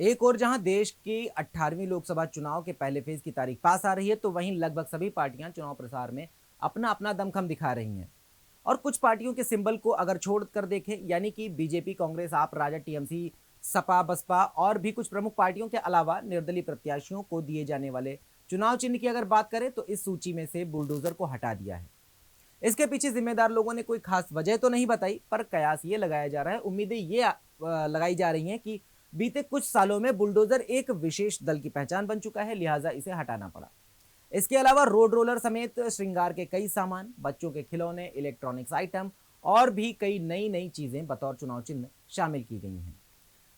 एक और जहां देश की 18वीं लोकसभा चुनाव के पहले फेज की तारीख पास आ रही है, तो वहीं लगभग सभी पार्टियां चुनाव प्रचार में अपना अपना दमखम दिखा रही हैं। और कुछ पार्टियों के सिंबल को अगर छोड़ कर देखें, यानी कि बीजेपी, कांग्रेस, आप, राजद, टीएमसी, सपा, बसपा और भी कुछ प्रमुख पार्टियों के अलावा निर्दलीय प्रत्याशियों को दिए जाने वाले चुनाव चिन्ह की अगर बात करें, तो इस सूची में से बुलडोजर को हटा दिया है। इसके पीछे जिम्मेदार लोगों ने कोई खास वजह तो नहीं बताई, पर कयास ये लगाया जा रहा है, उम्मीदें ये लगाई जा रही हैं कि बीते कुछ सालों में बुलडोजर एक विशेष दल की पहचान बन चुका है, लिहाजा इसे हटाना पड़ा। इसके अलावा रोड रोलर समेत श्रृंगार के कई सामान, बच्चों के खिलौने, इलेक्ट्रॉनिक्स आइटम और भी कई नई नई चीजें बतौर चुनाव चिन्ह शामिल की गई हैं।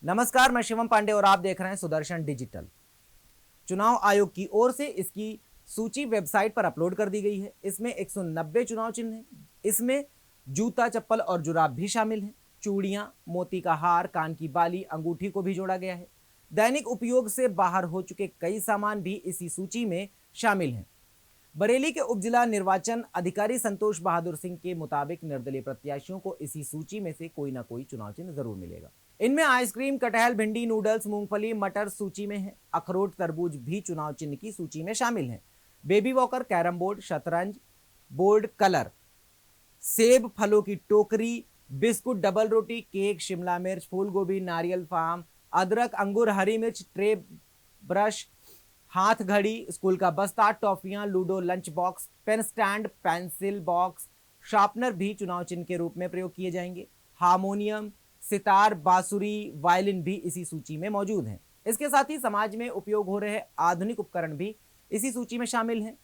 नमस्कार, मैं शिवम पांडे और आप देख रहे हैं सुदर्शन डिजिटल। चुनाव आयोग की ओर से इसकी सूची वेबसाइट पर अपलोड कर दी गई है। इसमें 190 चुनाव चिन्ह हैं। इसमें जूता, चप्पल और जुराब भी शामिल हैं। चूड़ियां, मोती का हार, कान की बाली, अंगूठी को भी जोड़ा गया है। दैनिक उपयोग से बाहर हो चुके कई सामान भी इसी सूची में शामिल हैं। बरेली के उपजिला निर्वाचन अधिकारी संतोष बहादुर सिंह के मुताबिक निर्दलीय प्रत्याशियों को इसी सूची में से कोई ना कोई चुनाव चिन्ह जरूर मिलेगा। इनमें आइसक्रीम, कटहल, भिंडी, नूडल्स, मूंगफली, मटर सूची में है। अखरोट, तरबूज भी चुनाव चिन्ह की सूची में शामिल हैं। बेबी वॉकर, कैरम बोर्ड, शतरंज बोर्ड, कलर, सेब, फलों की टोकरी, बिस्कुट, डबल रोटी, केक, शिमला मिर्च, फूल गोभी, नारियल फार्म, अदरक, अंगूर, हरी मिर्च, ट्रे, ब्रश, हाथ घड़ी, स्कूल का बस्ता, टॉफियां, ludo, lunch box, pen stand, pencil box, sharpener भी चुनाव चिन्ह के रूप में प्रयोग किए जाएंगे। हारमोनियम, सितार, बांसुरी, वायलिन भी इसी सूची में मौजूद हैं। इसके साथ ही समाज में उपयोग हो रहे आधुनिक उपकरण भी इसी सूची में शामिल हैं।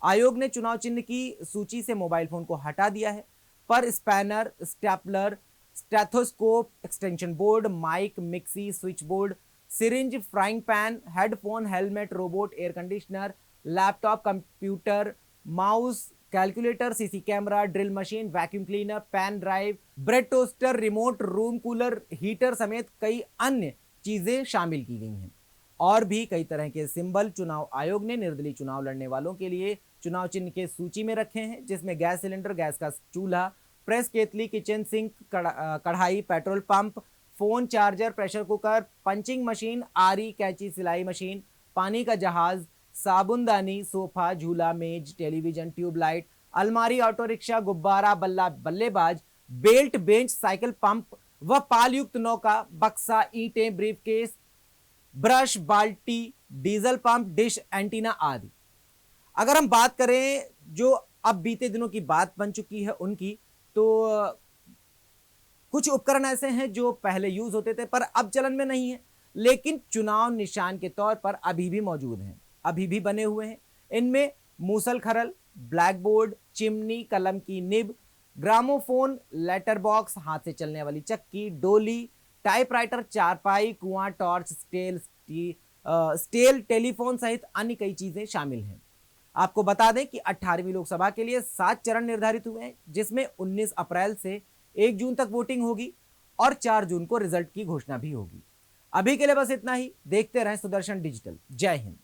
आयोग ने चुनाव चिन्ह की सूची से मोबाइल फोन को हटा दिया है, पर spanner, stapler, stethoscope, extension board, mike, mixie, switch board, syringe, frying pan, headphone, helmet, robot, air conditioner, laptop, computer, mouse, calculator, CC camera, drill machine, vacuum cleaner, pen drive, bread toaster, remote, room cooler, heater समेत कई अन्य चीजें शामिल की गई हैं। और भी कई तरह के सिंबल चुनाव आयोग ने निर्दलीय चुनाव लड़ने वालों के लिए चुनाव चिन्ह के सूची में रखे हैं, जिसमें गैस सिलेंडर, गैस का चूल्हा, प्रेस केतली, किचन सिंक, कढ़ाई, petrol pump, phone charger, pressure cooker, punching machine, आरी, कैंची, सिलाई मशीन, पानी का जहाज, साबुनदानी, सोफा, झूला, मेज, टेलीविजन, ट्यूबलाइट, अलमारी, ऑटो रिक्शा, गुब्बारा, बल्ला, बल्लेबाज, बेल्ट, बेंच, साइकिल पंप व पाल युक्त नौका, बक्सा, ईंटें, ब्रीफकेस, ब्रश, बाल्टी, डीजल पंप, डिश, एंटीना आदि। अगर हम बात करें जो अब बीते दिनों की बात बन चुकी है उनकी, तो कुछ उपकरण ऐसे हैं जो पहले यूज होते थे पर अब चलन में नहीं है, लेकिन चुनाव निशान के तौर पर अभी भी मौजूद हैं, अभी भी बने हुए हैं। इनमें मूसल खरल, ब्लैक बोर्ड, चिमनी, कलम की निब, ग्रामोफोन, लेटर बॉक्स, हाथ से चलने वाली चक्की, डोली, टाइपराइटर, चारपाई, कुआं, टॉर्च, स्टेल टेलीफोन सहित अन्य कई चीजें शामिल हैं। आपको बता दें कि 18वीं लोकसभा के लिए 7 चरण निर्धारित हुए हैं, जिसमें 19 अप्रैल से 1 जून तक वोटिंग होगी और 4 जून को रिजल्ट की घोषणा भी होगी। अभी के लिए बस इतना ही। देखते रहें सुदर्शन डिजिटल। जय हिंद।